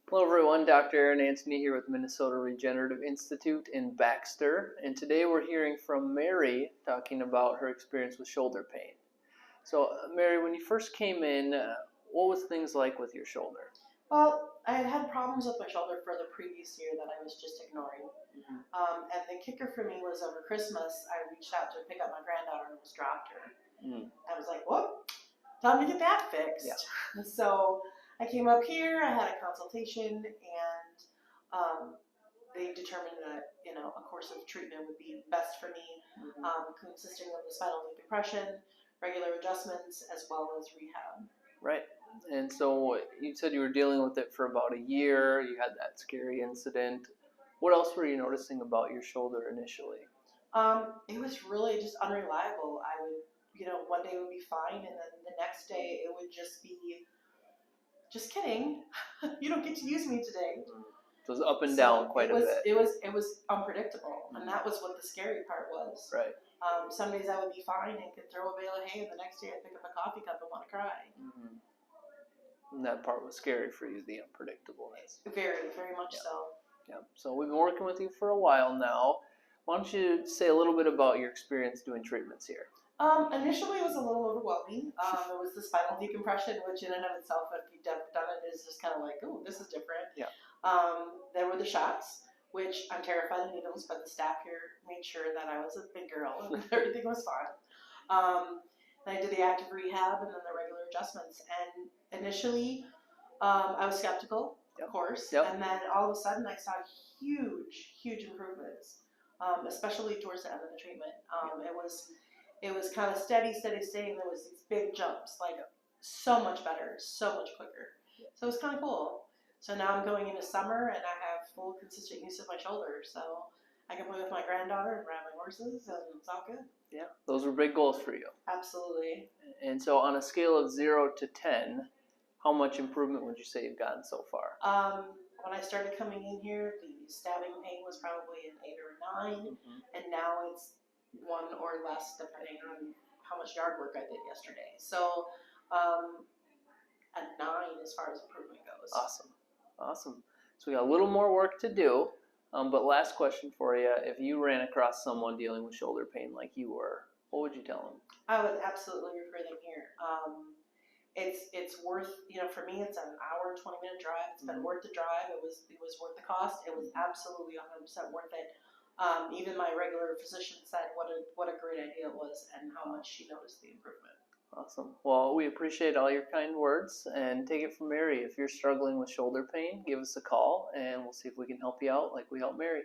Hello everyone, Dr. Aaron Antony here with Minnesota Regenerative Institute in Baxter, and today we're hearing from Mary talking about her experience with shoulder pain. So Mary, when you first came in, what was things like with your shoulder? Well, I had had problems with my shoulder for the previous year that I was just ignoring. And the kicker for me was over Christmas, I reached out to pick up my granddaughter and almost dropped her. I was like, whoop, time to get that fixed. Yeah. So I came up here, I had a consultation, and they determined that, a course of treatment would be best for me, consisting of the spinal decompression, regular adjustments, as well as rehab. Right. And so you said you were dealing with it for about a year. You had that scary incident. What else were you noticing about your shoulder initially? It was really just unreliable. I would, one day it would be fine, and then the next day it would just be, just kidding, you don't get to use me today. It was up and down quite a bit. It was unpredictable, and that was what the scary part was. Right. Some days I would be fine and could throw a bale of hay, and the next day I'd pick up a coffee cup and want to cry. And that part was scary for you, the unpredictableness. Very, very much so. Yeah. So we've been working with you for a while now. Why don't you say a little bit about your experience doing treatments here? Initially, it was a little overwhelming. It was the spinal decompression, which in and of itself, if you've done it, is just kind of like, oh, this is different. Yeah. There were the shots, which I'm terrified of needles, but the staff here made sure that I was a big girl and everything was fine. Then I did the active rehab and then the regular adjustments. And initially, I was skeptical, of course. And then all of a sudden, I saw huge, huge improvements, especially towards the end of the treatment. It was kind of steady, and there was these big jumps, like so much better, so much quicker. So it was kind of cool. So now I'm going into summer, and I have full, consistent use of my shoulder. So I can play with my granddaughter and ride my horses, and it's all good. Yeah, those were big goals for you. Absolutely. And so on a scale of 0 to 10, how much improvement would you say you've gotten so far? When I started coming in here, the stabbing pain was probably an 8 or a 9, and now it's 1 or less, depending on how much yard work I did yesterday. So a 9 as far as improvement goes. Awesome. So we got a little more work to do, but last question for you. If you ran across someone dealing with shoulder pain like you were, what would you tell them? I would absolutely refer them here. It's worth, for me, it's an hour, 20-minute drive. It's been worth the drive. It was worth the cost. It was absolutely 100% worth it. Even my regular physician said what a great idea it was and how much she noticed the improvement. Awesome. Well, we appreciate all your kind words, and take it from Mary. If you're struggling with shoulder pain, give us a call and we'll see if we can help you out like we helped Mary.